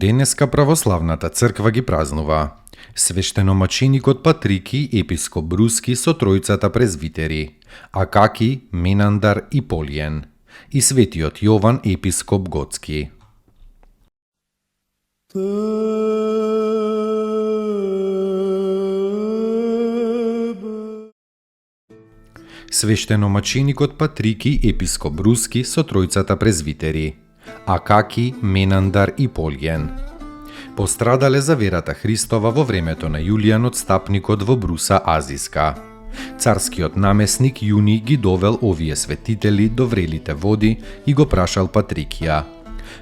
Денеска православната црква ги празнува свештеномаченикот Патрикий епископ Бруски со тројцата презвитери Акаки, Менандар и Полиен и светиот Јован епископ Готски. Свештеномаченикот Патрикий епископ Бруски со тројцата презвитери Акаки, Менандар и Полиен пострадале за верата Христова во времето на Јулијан Отстапникот во Бруса Азиска. Царскиот намесник Јуни ги довел овие светители до врелите води и го прашал Патрикија: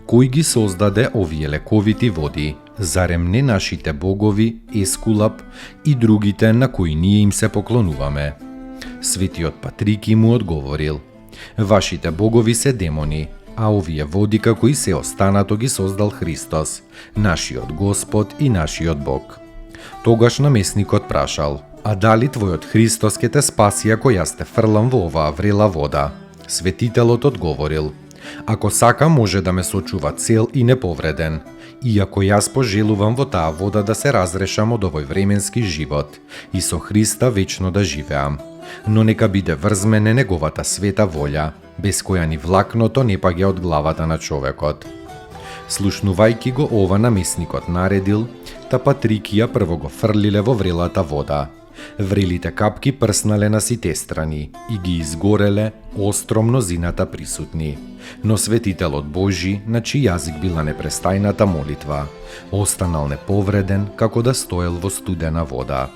кој ги создаде овие лековити води? Зарем не нашите богови, Ескулап и другите на кои ние им се поклонуваме? Светиот Патрикий му одговорил: вашите богови се демони, а овие води како и се останато ги создал Христос, нашиот Господ и нашиот Бог. Тогаш намесникот прашал: а дали твојот Христос ке те спаси ако јас те фрлам во оваа врела вода? Светителот одговорил: ако сака може да ме сочува цел и неповреден, иако јас пожелувам во таа вода да се разрешам од овој временски живот и со Христа вечно да живеам. Но нека биде врз мене неговата света волја, без која ни влакното не паѓа од главата на човекот. Слушнувајќи го ова, намесникот наредил, та Патрикија прво го фрлиле во врелата вода. Врелите капки прснале на сите страни и ги изгореле остро мнозината присутни. Но светителот Божи, на чиј јазик била непрестајната молитва, останал неповреден како да стоел во студена вода.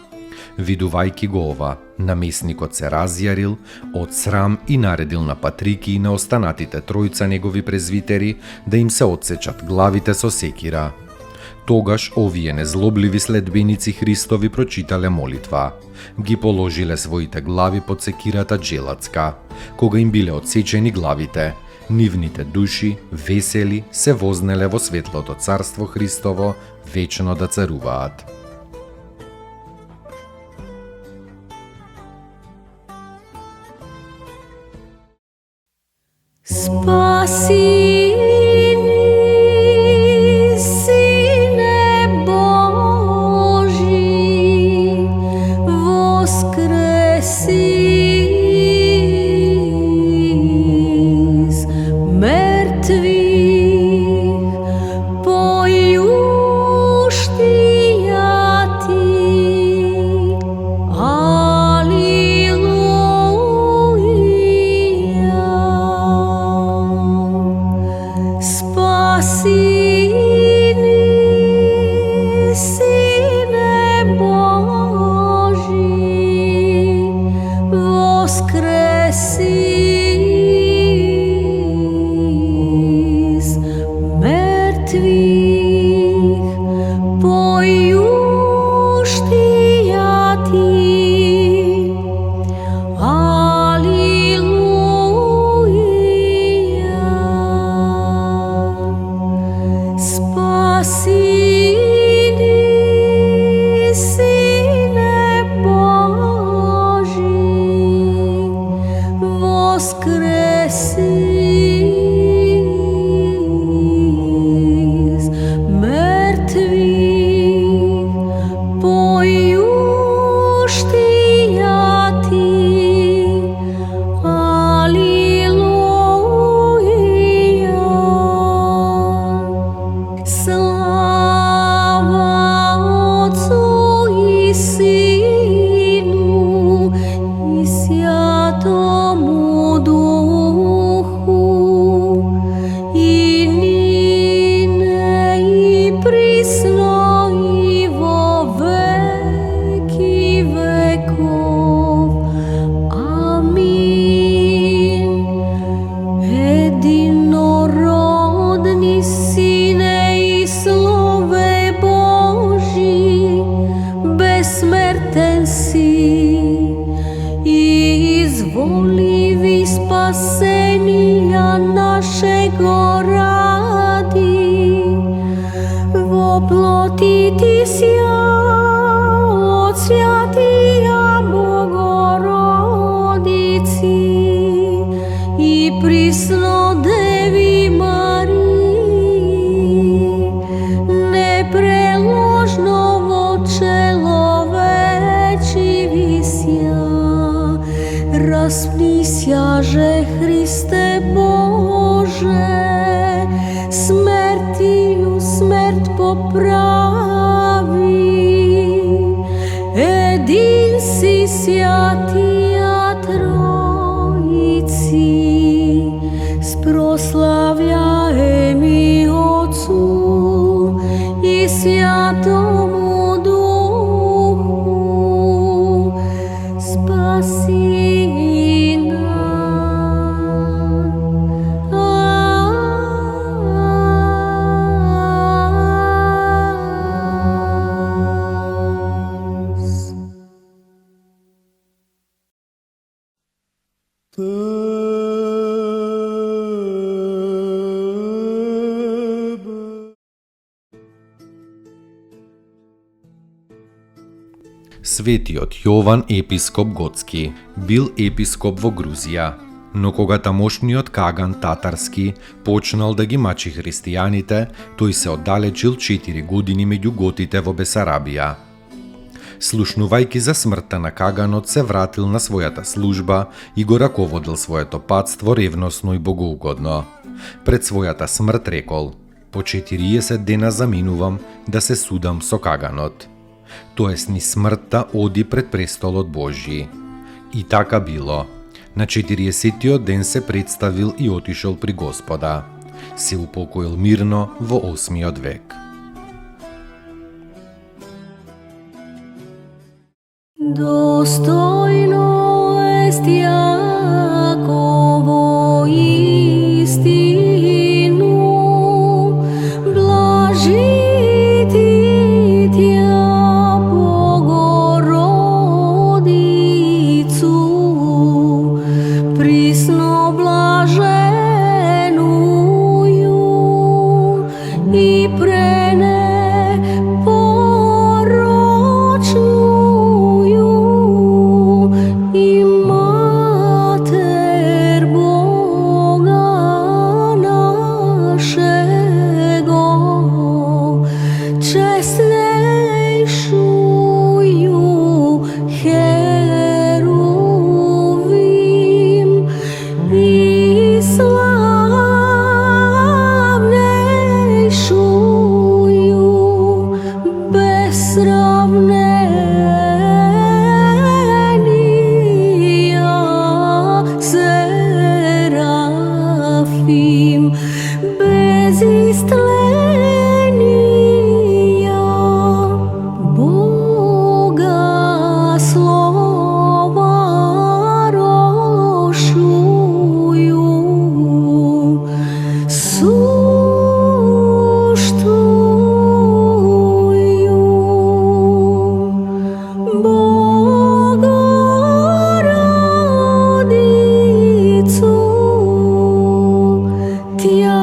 Видувајќи го ова, намесникот се разјарил од срам и наредил на Патрикий и на останатите тројца негови презвитери да им се отсечат главите со секира. Тогаш овие незлобливи следбеници Христови прочитале молитва. Ги положиле своите глави под секирата джелацка. Кога им биле отсечени главите, нивните души, весели, се вознеле во светлото царство Христово, вечно да царуваат. Спаси ни, Сине Божи, воскреси из мертвих, појуштија ти, Святому Духу спасенија нашего ради, воплотити сја од свјатија Богородици и присно Деви Марии, непреложно во человечи висја, распнисјаже Христе Боже, смертију смрт поправи, един си свјатија Тројци, спрослављаеми Отцу и Свјатому Духу, спаси Светиот Јован епископ Готски бил епископ во Грузија, но кога тамошниот Каган Татарски почнал да ги мачи христијаните, тој се оддалечил 4 години меѓу готите во Бесарабија. Слушнувајќи за смртта на Каганот, се вратил на својата служба и го раководил своето патство ревносно и богоугодно. Пред својата смрт рекол: по 40 дена заминувам да се судам со Каганот. Тоест ни смртта оди пред престолот Божји. И така било. На 40-тиот ден се представил и отишел при Господа. Се упокоил мирно во 8-миот век. Достојно ест Јаково истину, блажити тја Богородицу, присно блаженују и пренепорочнују и Матер Бога нашего, честнейшую Херувим и славнейшую без сравнения Серафим, без истления Бога слова рошую, суштую Богородицу, тја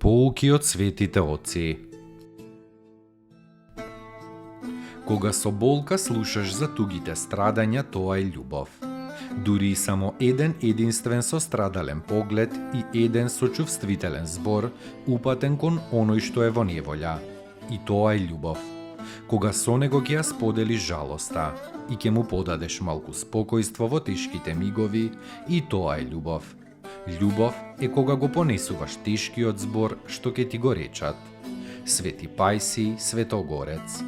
Поуки од светите отци. Кога со болка слушаш за тугите страдања, тоа е љубов. Дури и само еден единствен сострадален поглед и еден сочувствителен збор упатен кон оној што е во неволја. И тоа е љубов. Кога со него ќе ја споделиш жалоста и ќе му подадеш малку спокојство во тешките мигови, и тоа е љубов. Љубов е кога го понесуваш тешкиот збор што ќе ти го речат. Свети Пајси Светогорец.